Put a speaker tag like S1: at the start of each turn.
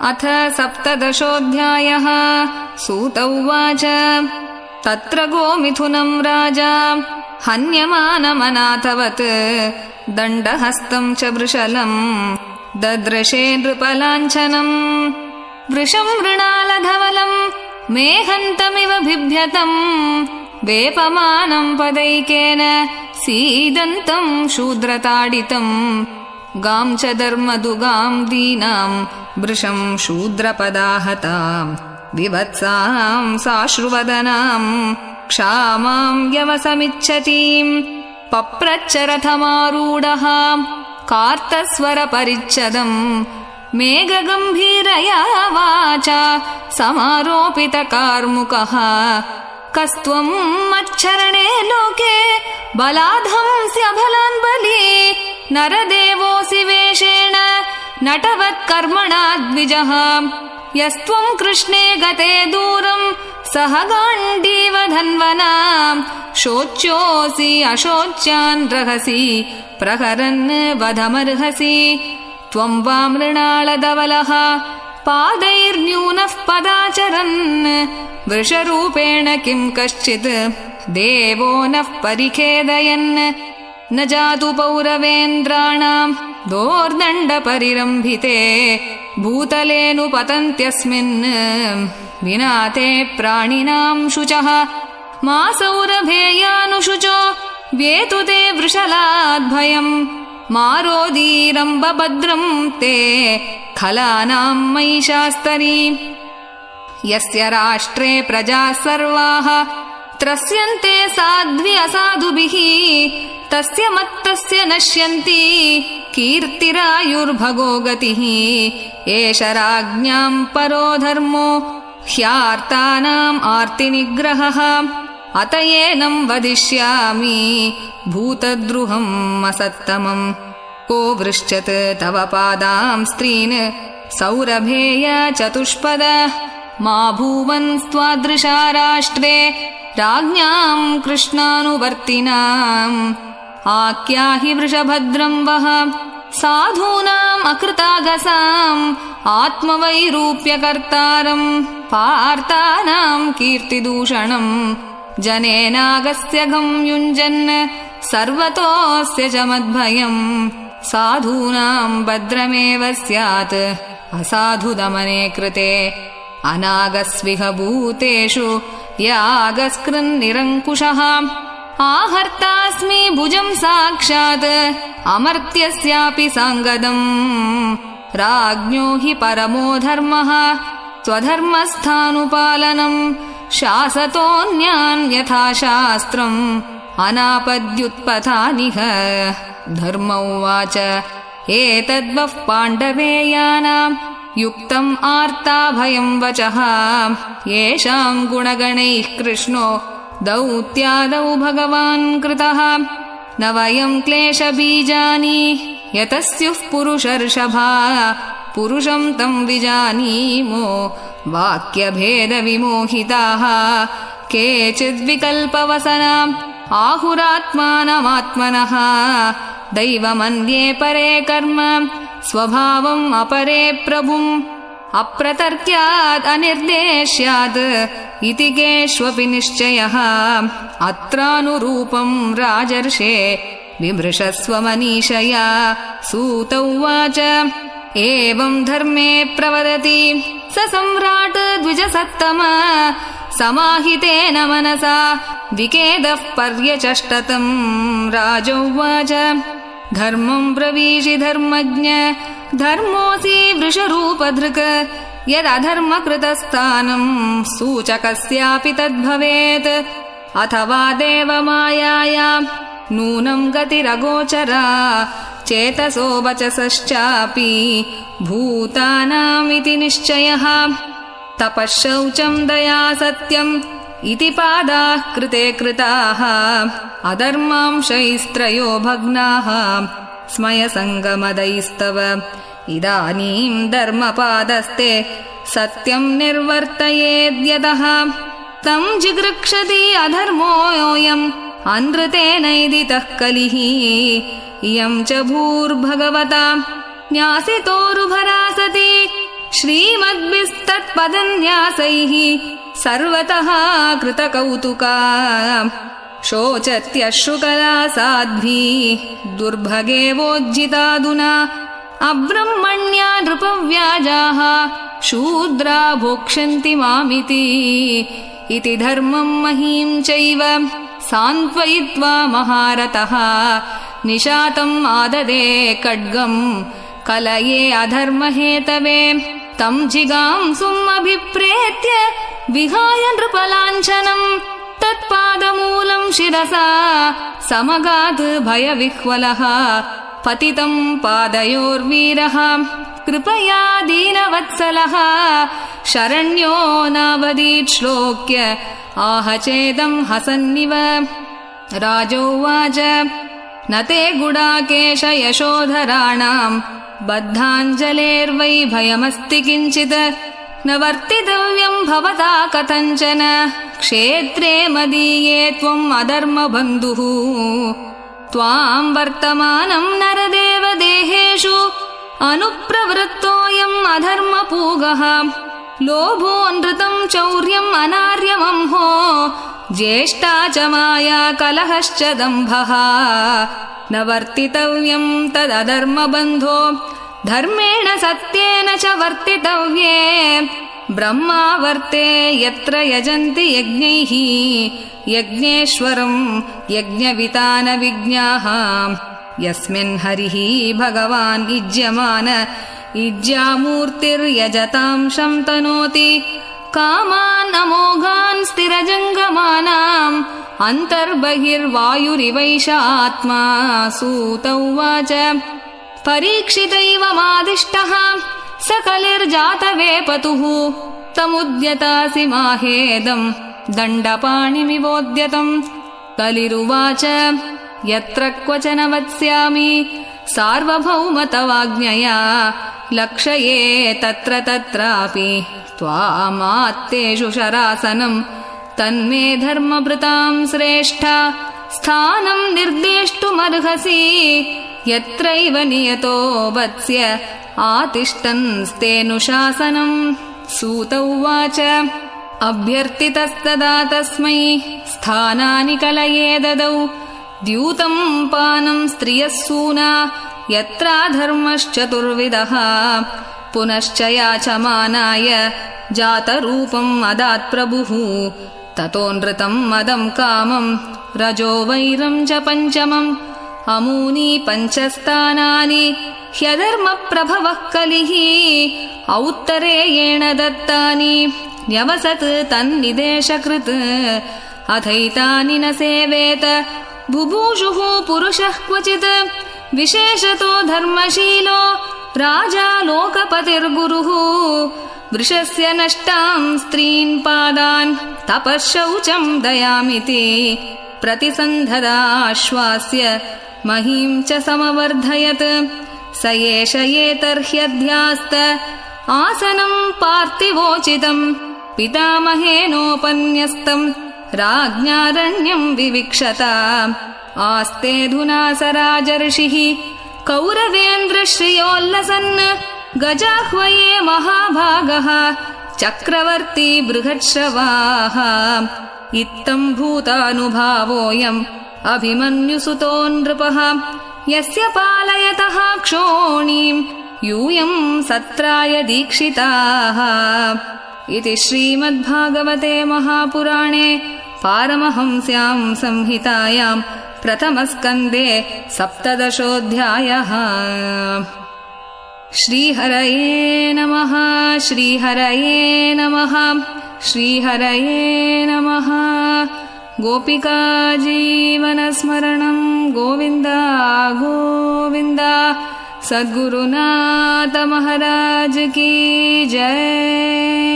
S1: अथ 17. सूत उवाच तत्र गोमिथुनं राजा हन्यमानमनाथवत् दण्डहस्तं च वृषलं ददृशे नृपलाञ्छनम् वृषं मृणालधवलं मेहन्तमिव बिभ्यतं वेपमानं पदैकेन सीदन्तं शूद्रताडितं गां च धर्मदुगां दीनां वृषं शूद्रपदाहतां विवत्सां साश्रुवदनां क्षामां यवसमिच्छतीं पप्रच्चरथमारूढः कार्तस्वरपरिच्छदं मेघगम्भीरया वाचा समारोपितकार्मुकः कस्त्वं मच्छरणे लोके बलाधंस्यबलान् बली नरदेवोऽसि वेषेण नटवत्कर्मणा द्विजः यस्त्वं कृष्णे गते दूरं सह गाण्डीव धन्वनां शोच्योऽसि अशोच्यान् रहसि प्रहरन् वधमर्हसि त्वं वा मृणालधवलः पादैर्न्यूनः पदाचरन् वृषरूपेण किं कश्चित् देवो नः परिखेदयन् न जातु पौरवेन्द्राणां दोर्दण्डपरिरम्भिते भूतलेऽनुपतन्त्यस्मिन् विना ते प्राणिनां शुचः मा सौरभेयानुशुचो व्येतु ते वृषलाद्भयम् मारोदीरम्बभद्रं ते खलानां महिषास्तरी यस्य राष्ट्रे प्रजाः सर्वाः त्रस्यन्ते साध्वि असाधुभिः तस्य मत्तस्य नश्यन्ति कीर्तिरायुर्भगो गतिः एष राज्ञां परो धर्मो ह्यार्तानाम् आर्तिनिग्रहः अत एनं वदिष्यामि भूतद्रुहम् असत्तमम् को वृश्चत् तव पादां स्त्रीन् सौरभेय चतुष्पद मा भूवन् त्वादृशा राष्ट्रे राज्ञां कृष्णानुवर्तिनाम् आख्याहि वृषभद्रं वः साधूनाम् अकृतागसाम् आत्मवैरूप्यकर्तारम् पार्तानां कीर्तिदूषणम् जनेनागस्य गं युञ्जन् सर्वतोऽस्य च मद्भयम् साधूनां भद्रमेव स्यात् असाधुदमने कृते अनागस्विह भूतेषु यागस्कृन्निरङ्कुशः आहर्तास्मि भुजं साक्षात् अमर्त्यस्यापि साङ्गदम् राज्ञो हि परमो धर्मः स्वधर्मस्थानुपालनम् शासतोऽन्यान् यथा शास्त्रम् अनापद्युत्पथानिह धर्म उवाच एतद्वः पाण्डवेयानाम् युक्तम् आर्ताभयम् वचः येषां गुणगणैः कृष्णो दौत्यादौ भगवान् कृतः न वयं क्लेशबीजानि यतस्युः पुरुषर्षभा पुरुषं तं विजानीमो वाक्यभेदविमोहिताः केचिद्विकल्पवसनाम् आहुरात्मानमात्मनः दैवमन्ये परे कर्म स्वभावम् अपरे प्रभुम् अप्रतर्क्यात् अनिर्देश्यात् इति केष्वपि निश्चयः अत्रानुरूपम् राजर्षे विमृशस्व मनीषया सूत उवाच एवम् धर्मे प्रवदति स सम्राट् द्विजसत्तम समाहितेन मनसा विकेदः पर्यचष्टतम् राजोवाच धर्मम् ब्रवीषि धर्मज्ञ धर्मोऽसि वृषरूपधृक् यदधर्मकृतस्थानम् सूचकस्यापि तद्भवेत् अथवा देवमायाया नूनं गतिरगोचरा चेतसो वचसश्चापि भूतानामिति निश्चयः तपःशौचं दया सत्यम् इति पादाः कृते कृताः अधर्मांशैस्त्रयो भग्नाः स्मयसङ्गमदैस्तव इदानीं धर्मपादस्ते सत्यं निर्वर्तयेद्यतः तं जिगृक्षति अधर्मोऽयम् अनृतेनैदितः कलिः इयं च भूर्भगवता न्यासितोरुभरा सति श्रीमद्भिस्तत्पदन्यासैः सर्वतः कृतकौतुका शोचत्यश्रुकला साध्वी दुर्भगेवोज्जितादुना अब्रह्मण्या नृपव्याजाः शूद्रा भोक्ष्यन्ति मामिति इति धर्मं महीं चैव सान्त्वयित्वा महारथः निशातम् आददे खड्गं कलये अधर्महेतवे तं जिगांसुम् अभिप्रेत्य विहाय नृपलाञ्छनम् तत्पादमूलं शिरसा समगात् भयविह्वलः पतितं पादयोर्वीरः कृपया दीनवत्सलः शरण्यो नावदीत् श्लोक्य आह चेदं हसन्निव राजोवाच न ते गुडाकेश यशोधराणां बद्धाञ्जलेर्वै भयमस्ति किञ्चित् न वर्तितव्यं भवता कथञ्चन क्षेत्रे मदीये त्वम् अधर्मबन्धुः त्वां वर्तमानं नरदेवदेहेषु अनुप्रवृत्तोऽयम् अधर्मपूगः लोभो नृतं चौर्यम् अनार्यमंहो ज्येष्ठा च माया कलहश्च दम्भः न वर्तितव्यं तदधर्मबन्धो धर्मेण सत्येन च वर्तितव्ये ब्रह्मावर्ते यत्र यजन्ति यज्ञैः यज्ञेश्वरं यज्ञवितानविज्ञाः यस्मिन् हरिः भगवान् इज्यमान इज्यामूर्तिर्यजतां शन्तनोति कामान् अमोघान् स्थिरजङ्गमानाम् अन्तर्बहिर्वायुरिवैष आत्मा सूत उवाच परीक्षितैव मादिष्टः सकलिर्जातवेपतुः तमुद्यतासि माहेदम् दण्डपाणिमिवोद्यतम् कलिरुवाच यत्र क्वचन वत्स्यामि सार्वभौमतवाज्ञया लक्षये तत्र तत्रापि त्वामात्तेषु शरासनम् तन्मे धर्मभृतां श्रेष्ठा स्थानं निर्देष्टुमर्हसि यत्रैव नियतो वत्स्य आतिष्ठन्स्तेऽनुशासनम् सूत उवाच अभ्यर्थितस्तदा तस्मै स्थानानि कलये ददौ द्यूतं पानं स्त्रियः सूना यत्राधर्मश्चतुर्विधः पुनश्च याचमानाय जातरूपम् अदात् प्रभुः ततो नृतं मदं कामं रजो वैरं च पञ्चमम् अमूनि पञ्चस्थानानि ह्यधर्मप्रभवः कलिः औत्तरेयेण दत्तानि न्यवसत् तन्निदेशकृत् अथैतानि न सेवेत बुभूषुः पुरुषः क्वचित् विशेषतो धर्मशीलो राजा लोकपतिर्गुरुः वृषस्य नष्टां स्त्रीन् पादान् तपःशौचं दयामिति प्रतिसन्धदाश्वास्य महीं च समवर्धयत् स एष एतर्ह्यध्यास्त आसनं पार्थिवोचितम् पितामहेनोपन्यस्तम् राज्ञारण्यं विविक्षता आस्तेऽधुना स राजर्षिः कौरवेन्द्रश्रियोल्लसन् गजाह्वये महाभागः चक्रवर्ती बृहत्श्रवाः इत्थं भूतानुभावोऽयम् अभिमन्युसुतो नृपः यस्य पालयतः क्षोणीं यूयं सत्राय दीक्षिताः इति श्रीमद्भागवते महापुराणे पारमहंस्यां संहितायां प्रथमस्कन्धे 17ोऽध्यायः। श्रीहरये नमः। श्रीहरये नमः। श्रीहरये नमः। गोपिका जीवनस्मरणं गोविन्द गोविन्द। सद्गुरुनाथ महाराज की जय।